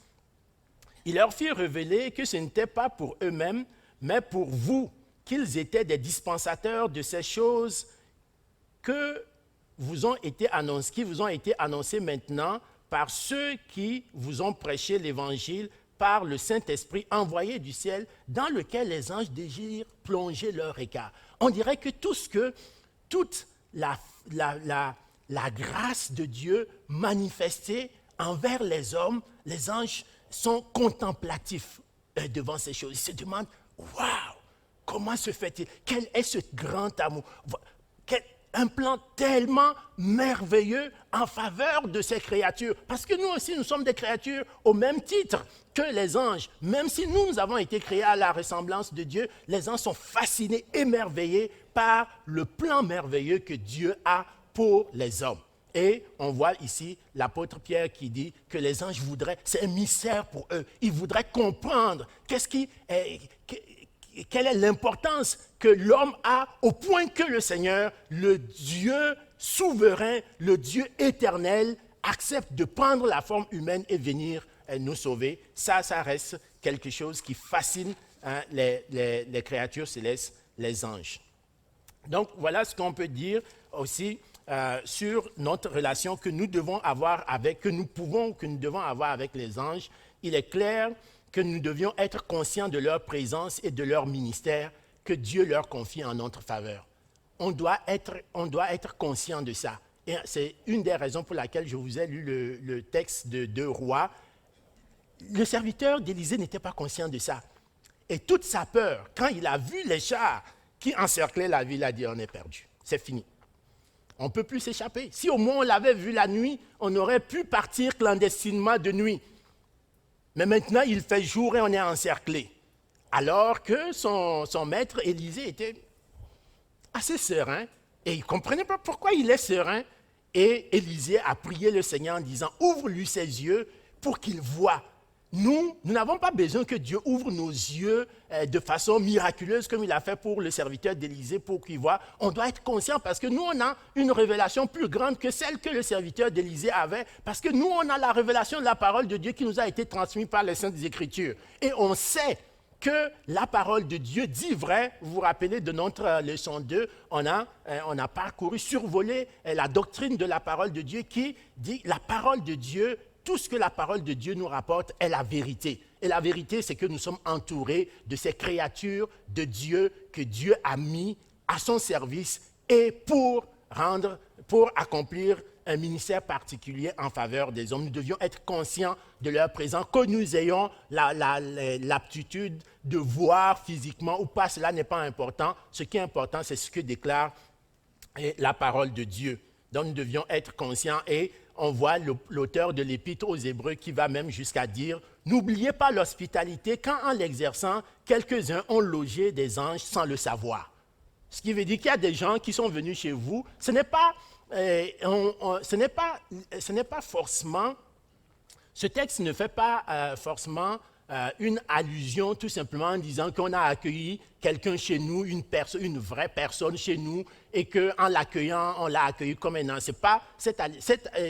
Il leur fit révéler que ce n'était pas pour eux-mêmes, mais pour vous, qu'ils étaient des dispensateurs de ces choses qui vous ont été annoncées maintenant par ceux qui vous ont prêché l'Évangile par le Saint-Esprit envoyé du ciel, dans lequel les anges désirent plonger leur regard. On dirait que toute la grâce de Dieu manifestée envers les hommes, les anges sont contemplatifs devant ces choses. Ils se demandent, waouh, comment se fait-il? Quel est ce grand amour? Un plan tellement merveilleux en faveur de ces créatures. Parce que nous aussi, nous sommes des créatures au même titre que les anges. Même si nous avons été créés à la ressemblance de Dieu, les anges sont fascinés, émerveillés par le plan merveilleux que Dieu a pour les hommes. Et on voit ici l'apôtre Pierre qui dit que les anges voudraient, c'est un mystère pour eux, ils voudraient comprendre quelle est l'importance que l'homme a au point que le Seigneur, le Dieu souverain, le Dieu éternel, accepte de prendre la forme humaine et venir nous sauver. Ça reste quelque chose qui fascine les créatures célestes, les anges. Donc, voilà ce qu'on peut dire aussi sur notre relation que nous devons avoir que nous devons avoir avec les anges. Il est clair que nous devions être conscients de leur présence et de leur ministère que Dieu leur confie en notre faveur. On doit être conscient de ça. Et c'est une des raisons pour laquelle je vous ai lu le texte de 2 Rois. Le serviteur d'Élisée n'était pas conscient de ça. Et toute sa peur, quand il a vu les chars qui encerclaient la ville, il a dit, on est perdu, c'est fini. On ne peut plus s'échapper. Si au moins on l'avait vu la nuit, on aurait pu partir clandestinement de nuit. Mais maintenant, il fait jour et on est encerclé. Alors que son maître, Élisée, était assez serein. Et il ne comprenait pas pourquoi il est serein. Et Élisée a prié le Seigneur en disant, ouvre-lui ses yeux pour qu'il voie. Nous n'avons pas besoin que Dieu ouvre nos yeux de façon miraculeuse comme il a fait pour le serviteur d'Élisée pour qu'il voie. On doit être conscient parce que nous, on a une révélation plus grande que celle que le serviteur d'Élisée avait parce que nous, on a la révélation de la parole de Dieu qui nous a été transmise par les Saintes Écritures. Et on sait que la parole de Dieu dit vrai. Vous vous rappelez de notre leçon 2, on a parcouru, survolé la doctrine de la parole de Dieu qui dit la parole de Dieu. Tout ce que la parole de Dieu nous rapporte est la vérité. Et la vérité, c'est que nous sommes entourés de ces créatures de Dieu que Dieu a mis à son service et pour accomplir un ministère particulier en faveur des hommes. Nous devions être conscients de leur présence, que nous ayons l'aptitude de voir physiquement ou pas, cela n'est pas important. Ce qui est important, c'est ce que déclare la parole de Dieu. Donc nous devions être conscients et on voit l'auteur de l'Épître aux Hébreux qui va même jusqu'à dire « N'oubliez pas l'hospitalité quand en l'exerçant, quelques-uns ont logé des anges sans le savoir. » Ce qui veut dire qu'il y a des gens qui sont venus chez vous. Ce n'est pas forcément, ce texte ne fait pas forcément une allusion tout simplement en disant qu'on a accueilli quelqu'un chez nous, une vraie personne chez nous, et qu'en l'accueillant, on l'a accueilli comme un ange.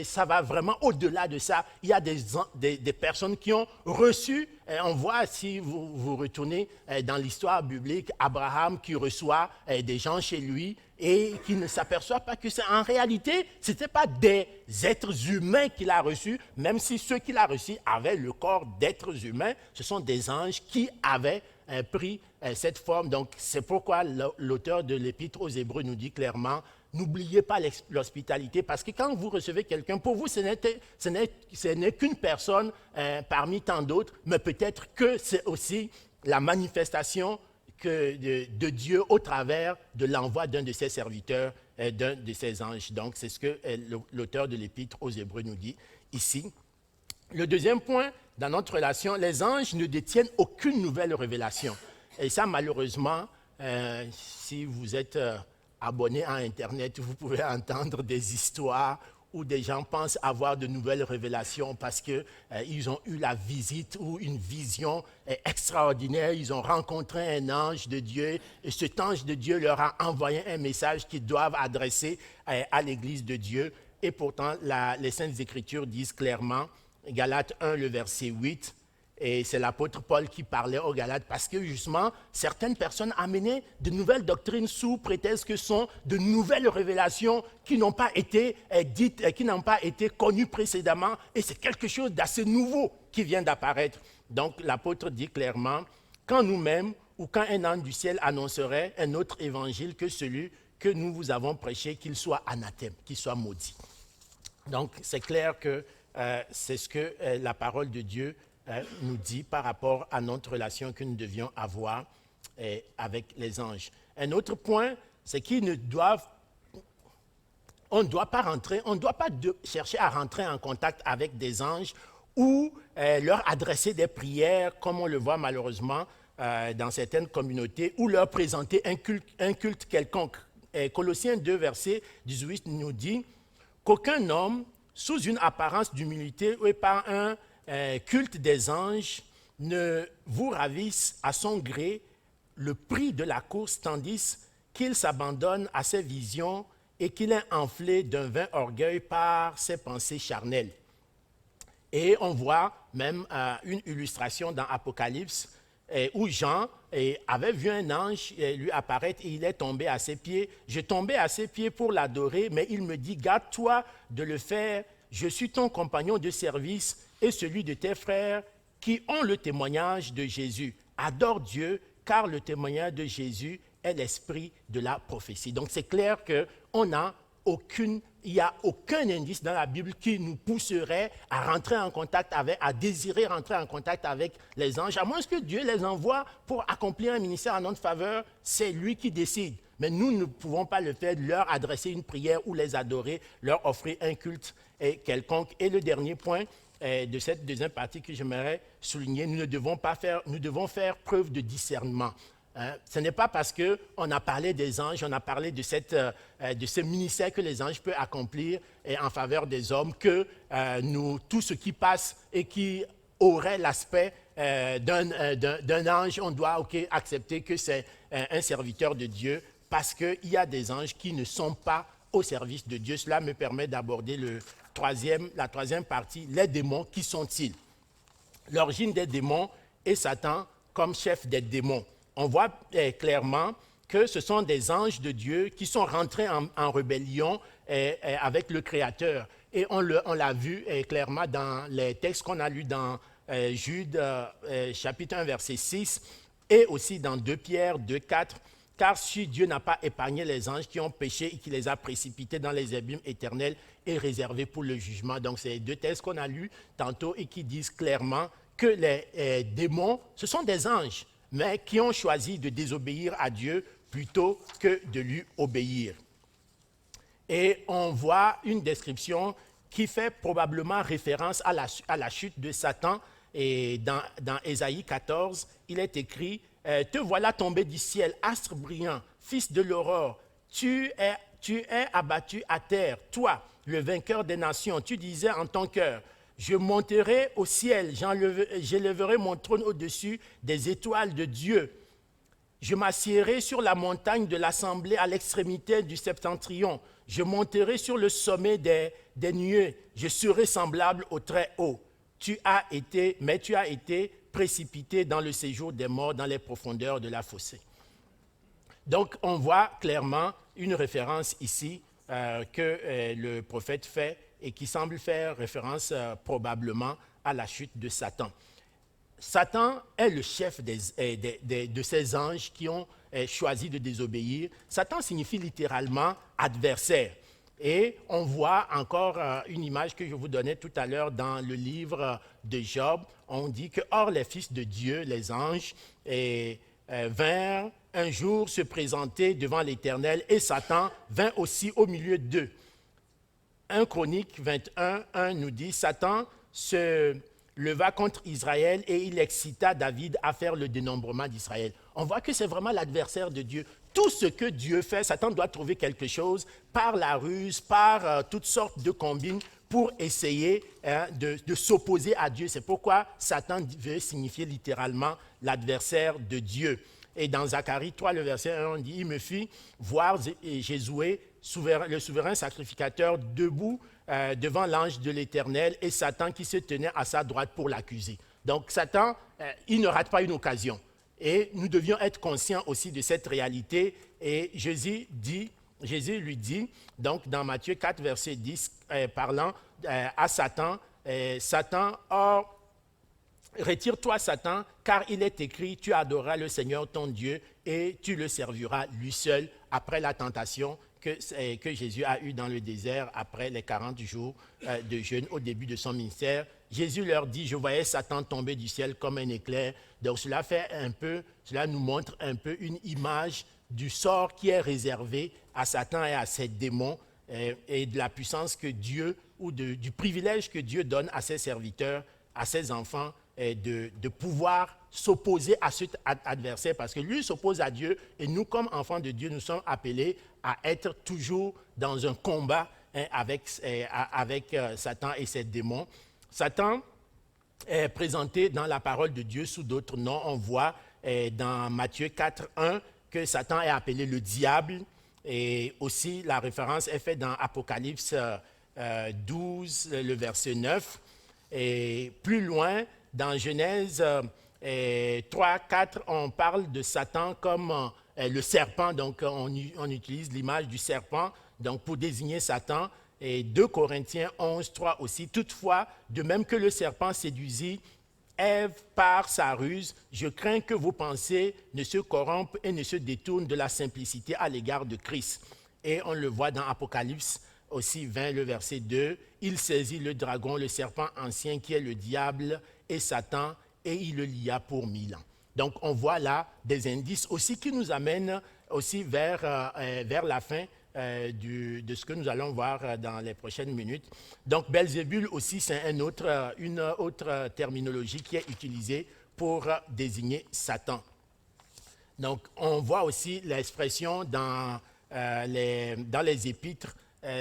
Ça va vraiment au-delà de ça. Il y a des personnes qui ont reçu, on voit si vous retournez dans l'histoire biblique, Abraham qui reçoit des gens chez lui et qui ne s'aperçoit pas que en réalité, ce n'était pas des êtres humains qu'il a reçus, même si ceux qu'il a reçus avaient le corps d'êtres humains, ce sont des anges qui avaient pris cette forme. Donc, c'est pourquoi l'auteur de l'Épître aux Hébreux nous dit clairement, n'oubliez pas l'hospitalité, parce que quand vous recevez quelqu'un, pour vous, ce n'est qu'une personne parmi tant d'autres, mais peut-être que c'est aussi la manifestation de Dieu au travers de l'envoi d'un de ses serviteurs, d'un de ses anges. Donc, c'est ce que l'auteur de l'Épître aux Hébreux nous dit ici. Le deuxième point, dans notre relation, les anges ne détiennent aucune nouvelle révélation. Et ça, malheureusement, si vous êtes abonné à Internet, vous pouvez entendre des histoires où des gens pensent avoir de nouvelles révélations parce qu'ils ont eu la visite ou une vision extraordinaire. Ils ont rencontré un ange de Dieu et cet ange de Dieu leur a envoyé un message qu'ils doivent adresser à l'Église de Dieu. Et pourtant, les Saintes Écritures disent clairement, Galates 1, le verset 8, et c'est l'apôtre Paul qui parlait aux Galates parce que justement, certaines personnes amenaient de nouvelles doctrines sous prétexte que ce sont de nouvelles révélations qui n'ont pas été dites, qui n'ont pas été connues précédemment et c'est quelque chose d'assez nouveau qui vient d'apparaître. Donc l'apôtre dit clairement, quand nous-mêmes ou quand un ange du ciel annoncerait un autre évangile que celui que nous vous avons prêché, qu'il soit anathème, qu'il soit maudit. Donc c'est clair que c'est ce que la parole de Dieu nous dit par rapport à notre relation que nous devions avoir avec les anges. Un autre point, c'est qu'on ne doit pas chercher à rentrer en contact avec des anges ou leur adresser des prières, comme on le voit malheureusement dans certaines communautés, ou leur présenter un culte quelconque. Colossiens 2, verset 18 nous dit qu'aucun homme, sous une apparence d'humilité ou par un culte des anges, ne vous ravisse à son gré le prix de la course, tandis qu'il s'abandonne à ses visions et qu'il est enflé d'un vain orgueil par ses pensées charnelles. Et on voit même une illustration dans Apocalypse où Jean avait vu un ange lui apparaître et il est tombé à ses pieds. Je tombais à ses pieds pour l'adorer, mais il me dit, garde-toi de le faire, je suis ton compagnon de service et celui de tes frères qui ont le témoignage de Jésus. Adore Dieu, car le témoignage de Jésus est l'esprit de la prophétie. Donc c'est clair qu'il n'y a aucun indice dans la Bible qui nous pousserait à rentrer en contact avec, à désirer rentrer en contact avec les anges, à moins que Dieu les envoie pour accomplir un ministère en notre faveur, c'est lui qui décide. Mais nous ne pouvons pas le faire, leur adresser une prière ou les adorer, leur offrir un culte quelconque. Et le dernier point de cette deuxième partie que j'aimerais souligner, nous devons faire preuve de discernement. Ce n'est pas parce qu'on a parlé des anges, on a parlé de ce ministère que les anges peuvent accomplir en faveur des hommes que tout ce qui passe et qui aurait l'aspect d'un ange, on doit accepter que c'est un serviteur de Dieu parce qu'il y a des anges qui ne sont pas au service de Dieu. Cela me permet d'aborder la troisième partie, les démons, qui sont-ils? L'origine des démons est Satan comme chef des démons. On voit clairement que ce sont des anges de Dieu qui sont rentrés en rébellion avec le Créateur. Et on l'a vu clairement dans les textes qu'on a lus dans Jude, chapitre 1, verset 6, et aussi dans 2 Pierre 2, 4. Car si Dieu n'a pas épargné les anges qui ont péché et qui les a précipités dans les abîmes éternels et réservés pour le jugement. Donc, c'est 2 textes qu'on a lus tantôt et qui disent clairement que les démons, ce sont des anges, mais qui ont choisi de désobéir à Dieu plutôt que de lui obéir. Et on voit une description qui fait probablement référence à la chute de Satan. Et dans Ésaïe 14, il est écrit « Te voilà tombé du ciel, astre brillant, fils de l'aurore. Tu es abattu à terre, toi, le vainqueur des nations. Tu disais en ton cœur, je monterai au ciel, j'élèverai mon trône au-dessus des étoiles de Dieu. Je m'assiérai sur la montagne de l'assemblée à l'extrémité du septentrion. Je monterai sur le sommet des nuées. Je serai semblable au Très-Haut. Tu as été précipité dans le séjour des morts, dans les profondeurs de la fossée. » Donc, on voit clairement une référence ici que le prophète fait et qui semble faire référence probablement à la chute de Satan. Satan est le chef de ces anges qui ont choisi de désobéir. Satan signifie littéralement adversaire. Et on voit encore une image que je vous donnais tout à l'heure dans le livre de Job. On dit que, or, les fils de Dieu, les anges, vinrent un jour se présenter devant l'Éternel et Satan vint aussi au milieu d'eux. 1 Chronique 21, 1 nous dit, Satan se leva contre Israël et il excita David à faire le dénombrement d'Israël. On voit que c'est vraiment l'adversaire de Dieu. Tout ce que Dieu fait, Satan doit trouver quelque chose par la ruse, par toutes sortes de combines pour essayer de s'opposer à Dieu. C'est pourquoi Satan veut signifier littéralement l'adversaire de Dieu. Et dans Zacharie 3, le verset 1, on dit « Il me fit voir Josué, le souverain sacrificateur, debout devant l'ange de l'Éternel et Satan qui se tenait à sa droite pour l'accuser. » Donc Satan, il ne rate pas une occasion. Et nous devions être conscients aussi de cette réalité. Et Jésus lui dit, donc dans Matthieu 4, verset 10, parlant à Satan, Satan, or, retire-toi, Satan, car il est écrit, tu adoreras le Seigneur ton Dieu et tu le serviras lui seul après la tentation que Jésus a eue dans le désert après les 40 jours de jeûne au début de son ministère. Jésus leur dit, je voyais Satan tomber du ciel comme un éclair. Donc cela nous montre un peu une image du sort qui est réservé à Satan et à ses démons et de la puissance que Dieu, ou du privilège que Dieu donne à ses serviteurs, à ses enfants, de pouvoir s'opposer à cet adversaire, parce que lui s'oppose à Dieu et nous, comme enfants de Dieu, nous sommes appelés à être toujours dans un combat avec Satan et ses démons. Satan est présenté dans la parole de Dieu sous d'autres noms. On voit dans Matthieu 4, 1 que Satan est appelé le diable, et aussi la référence est faite dans Apocalypse 12, le verset 9. Et plus loin, dans Genèse 3, 4, on parle de Satan comme le serpent. Donc, on utilise l'image du serpent donc, pour désigner Satan. Et 2 Corinthiens 11, 3 aussi. Toutefois, de même que le serpent séduisit Ève par sa ruse, je crains que vos pensées ne se corrompent et ne se détournent de la simplicité à l'égard de Christ. Et on le voit dans Apocalypse aussi 20, le verset 2. Il saisit le dragon, le serpent ancien qui est le diable et Satan, et il le lia pour 1000 ans. Donc on voit là des indices aussi qui nous amènent aussi vers la fin de ce que nous allons voir dans les prochaines minutes. Donc Belzébul aussi, c'est une autre terminologie qui est utilisée pour désigner Satan. Donc on voit aussi l'expression dans les épîtres,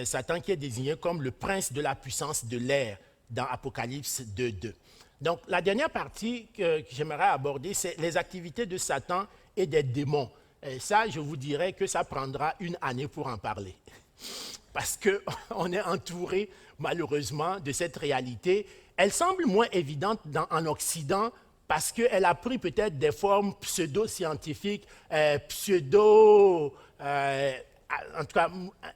Satan qui est désigné comme le prince de la puissance de l'air dans Apocalypse 2.2. Donc la dernière partie que j'aimerais aborder, c'est les activités de Satan et des démons. Et ça, je vous dirais que ça prendra une année pour en parler. Parce qu'on est entouré, malheureusement, de cette réalité. Elle semble moins évidente en Occident parce qu'elle a pris peut-être des formes pseudo-scientifiques, en tout cas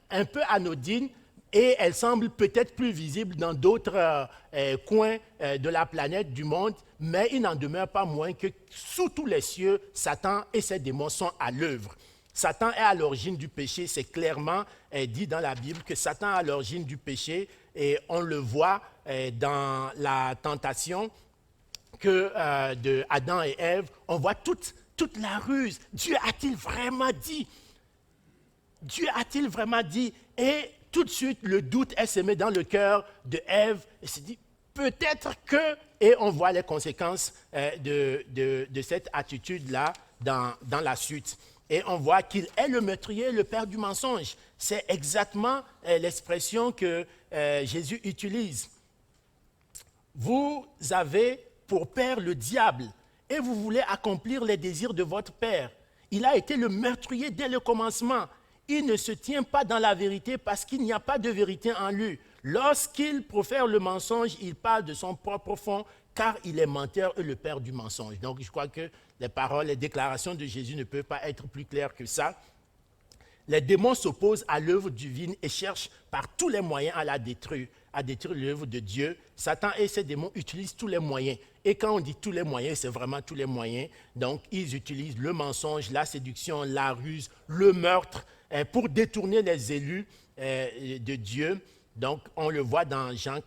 un peu anodines, et elle semble peut-être plus visible dans d'autres coins de la planète, du monde, mais il n'en demeure pas moins que sous tous les cieux, Satan et ses démons sont à l'œuvre. Satan est à l'origine du péché, c'est clairement dit dans la Bible que Satan est à l'origine du péché, et on le voit dans la tentation de Adam et Ève, on voit toute la ruse. Dieu a-t-il vraiment dit? Dieu a-t-il vraiment dit? Et tout de suite, le doute est semé dans le cœur de Ève. Elle se dit, peut-être que... Et on voit les conséquences de cette attitude-là dans la suite. Et on voit qu'il est le meurtrier, le père du mensonge. C'est exactement l'expression que Jésus utilise. Vous avez pour père le diable et vous voulez accomplir les désirs de votre père. Il a été le meurtrier dès le commencement. Il ne se tient pas dans la vérité parce qu'il n'y a pas de vérité en lui. Lorsqu'il profère le mensonge, il parle de son propre fond, car il est menteur et le père du mensonge. Donc je crois que les paroles, les déclarations de Jésus ne peuvent pas être plus claires que ça. Les démons s'opposent à l'œuvre divine et cherchent par tous les moyens à détruire l'œuvre de Dieu. Satan et ses démons utilisent tous les moyens. Et quand on dit tous les moyens, c'est vraiment tous les moyens. Donc ils utilisent le mensonge, la séduction, la ruse, le meurtre, pour détourner les élus de Dieu. Donc, on le voit dans Jean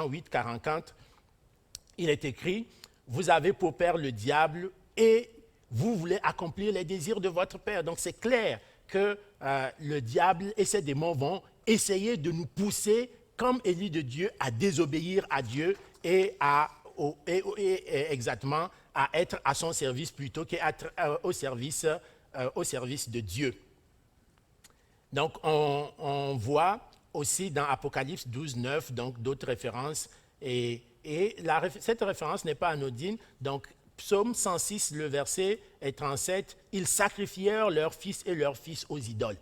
8, 44. Il est écrit, « Vous avez pour père le diable et vous voulez accomplir les désirs de votre père. » Donc, c'est clair que le diable et ses démons vont essayer de nous pousser, comme Élie de Dieu, à désobéir à Dieu et exactement à être à son service plutôt qu'être au service de Dieu. Donc, on voit aussi dans Apocalypse 12, 9, donc d'autres références. Cette référence n'est pas anodine. Donc, Psaume 106, le verset 37, « Ils sacrifièrent leurs fils et leurs fils aux idoles. »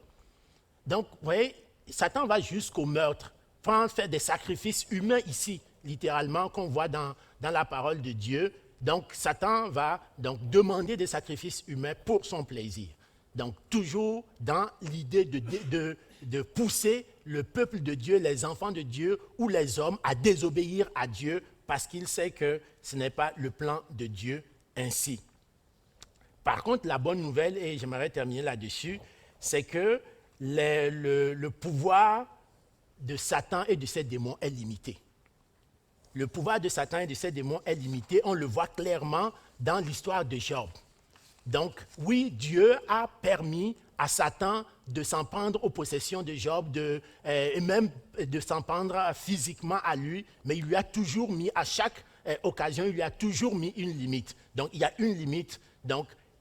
Donc, vous voyez, Satan va jusqu'au meurtre, faire des sacrifices humains ici, littéralement, qu'on voit dans la parole de Dieu. Donc, Satan va donc demander des sacrifices humains pour son plaisir. Donc, toujours dans l'idée de pousser le peuple de Dieu, les enfants de Dieu ou les hommes à désobéir à Dieu parce qu'il sait que ce n'est pas le plan de Dieu ainsi. Par contre, la bonne nouvelle, et j'aimerais terminer là-dessus, c'est que le pouvoir de Satan et de ses démons est limité. Le pouvoir de Satan et de ses démons est limité. On le voit clairement dans l'histoire de Job. Donc, oui, Dieu a permis à Satan de s'en prendre aux possessions de Job et même de s'en prendre physiquement à lui, mais il lui a toujours mis, à chaque occasion, il lui a toujours mis une limite. Donc, il y a une limite,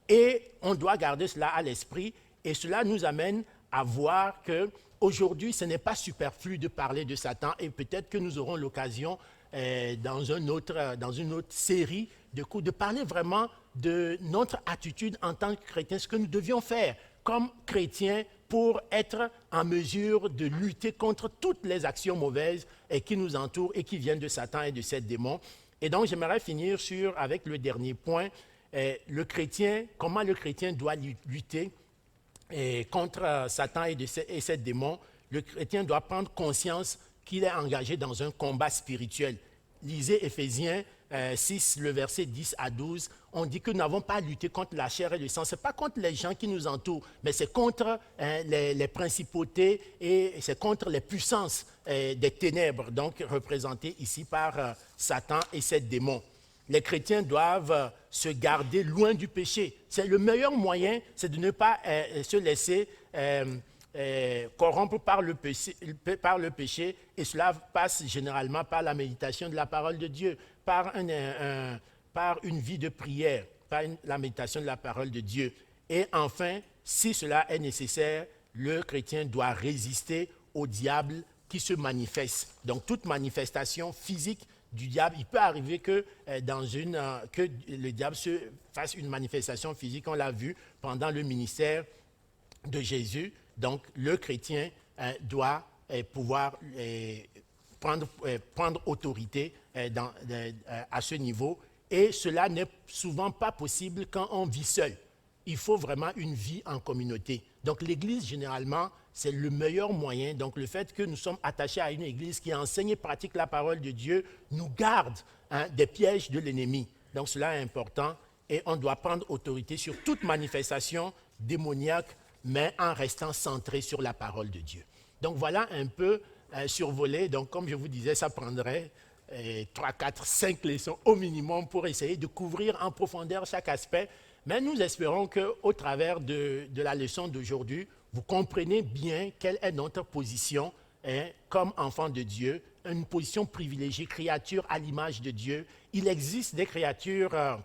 et on doit garder cela à l'esprit, et cela nous amène à voir qu'aujourd'hui, ce n'est pas superflu de parler de Satan, et peut-être que nous aurons l'occasion dans une autre série de parler vraiment de notre attitude en tant que chrétiens, ce que nous devions faire comme chrétiens pour être en mesure de lutter contre toutes les actions mauvaises qui nous entourent et qui viennent de Satan et de ses démons. Et donc, j'aimerais finir avec le dernier point, comment le chrétien doit lutter contre Satan et ses démons. Le chrétien doit prendre conscience qu'il est engagé dans un combat spirituel. Lisez Éphésiens 6, le verset 10 à 12. On dit que nous n'avons pas à lutter contre la chair et le sang. Ce n'est pas contre les gens qui nous entourent, mais c'est contre les principautés et c'est contre les puissances des ténèbres, donc représentées ici par Satan et ses démons. Les chrétiens doivent se garder loin du péché. C'est le meilleur moyen, c'est de ne pas se laisser corrompre par le péché, et cela passe généralement par la méditation de la parole de Dieu, par une vie de prière, la méditation de la parole de Dieu. Et enfin, si cela est nécessaire, le chrétien doit résister au diable qui se manifeste. Donc toute manifestation physique du diable, il peut arriver que le diable se fasse une manifestation physique, on l'a vu pendant le ministère de Jésus. Donc, le chrétien doit pouvoir prendre autorité à ce niveau. Et cela n'est souvent pas possible quand on vit seul. Il faut vraiment une vie en communauté. Donc, l'Église, généralement, c'est le meilleur moyen. Donc, le fait que nous sommes attachés à une Église qui enseigne et pratique la parole de Dieu nous garde des pièges de l'ennemi. Donc, cela est important. Et on doit prendre autorité sur toute manifestation démoniaque, mais en restant centré sur la parole de Dieu. Donc voilà un peu survolé. Donc comme je vous disais, ça prendrait 3, 4, 5 leçons au minimum pour essayer de couvrir en profondeur chaque aspect. Mais nous espérons qu'au travers de la leçon d'aujourd'hui, vous comprenez bien quelle est notre position comme enfants de Dieu, une position privilégiée, créature à l'image de Dieu. Il existe des créatures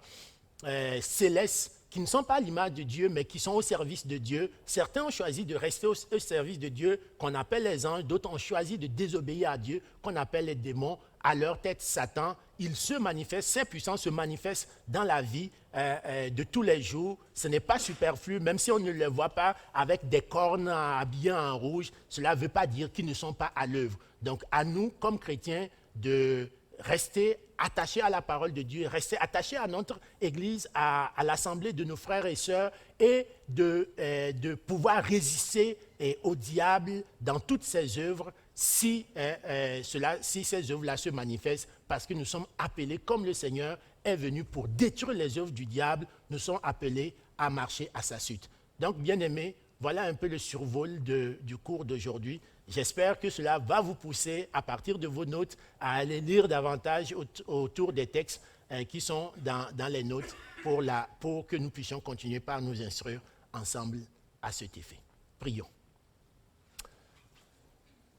célestes qui ne sont pas à l'image de Dieu, mais qui sont au service de Dieu. Certains ont choisi de rester au service de Dieu, qu'on appelle les anges. D'autres ont choisi de désobéir à Dieu, qu'on appelle les démons. À leur tête, Satan. Il se manifeste, ses puissances se manifestent dans la vie de tous les jours. Ce n'est pas superflu, même si on ne les voit pas avec des cornes habillées en rouge. Cela ne veut pas dire qu'ils ne sont pas à l'œuvre. Donc, à nous, comme chrétiens, de rester attachés à la parole de Dieu, rester attachés à notre Église, à l'assemblée de nos frères et sœurs, et de pouvoir résister au diable dans toutes ses œuvres si ces œuvres-là se manifestent, parce que nous sommes appelés, comme le Seigneur est venu pour détruire les œuvres du diable, nous sommes appelés à marcher à sa suite. Donc, bien-aimés, voilà un peu le survol du cours d'aujourd'hui. J'espère que cela va vous pousser, à partir de vos notes, à aller lire davantage autour des textes qui sont dans les notes pour que nous puissions continuer par nous instruire ensemble à cet effet. Prions.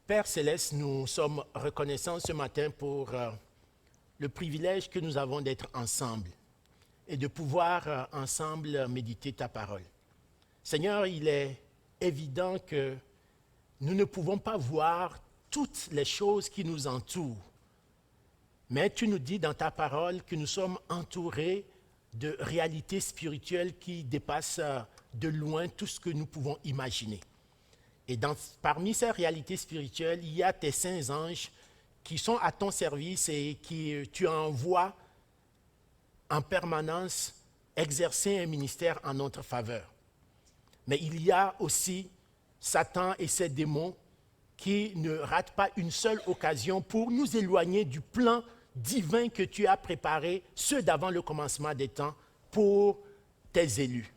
Père Céleste, nous sommes reconnaissants ce matin pour le privilège que nous avons d'être ensemble et de pouvoir ensemble méditer ta parole. Seigneur, il est évident que nous ne pouvons pas voir toutes les choses qui nous entourent. Mais tu nous dis dans ta parole que nous sommes entourés de réalités spirituelles qui dépassent de loin tout ce que nous pouvons imaginer. Et parmi ces réalités spirituelles, il y a tes saints anges qui sont à ton service et qui tu envoies en permanence exercer un ministère en notre faveur. Mais il y a aussi Satan et ses démons qui ne ratent pas une seule occasion pour nous éloigner du plan divin que tu as préparé, ceux d'avant le commencement des temps, pour tes élus.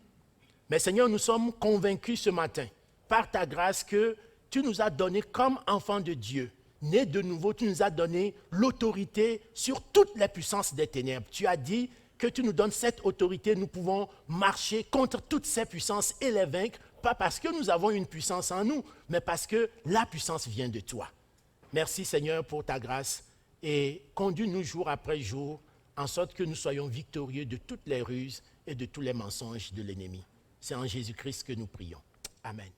Mais Seigneur, nous sommes convaincus ce matin, par ta grâce, que tu nous as donné comme enfants de Dieu, nés de nouveau, tu nous as donné l'autorité sur toutes les puissances des ténèbres. Tu as dit que tu nous donnes cette autorité, nous pouvons marcher contre toutes ces puissances et les vaincre, pas parce que nous avons une puissance en nous, mais parce que la puissance vient de toi. Merci Seigneur pour ta grâce et conduis-nous jour après jour en sorte que nous soyons victorieux de toutes les ruses et de tous les mensonges de l'ennemi. C'est en Jésus-Christ que nous prions. Amen.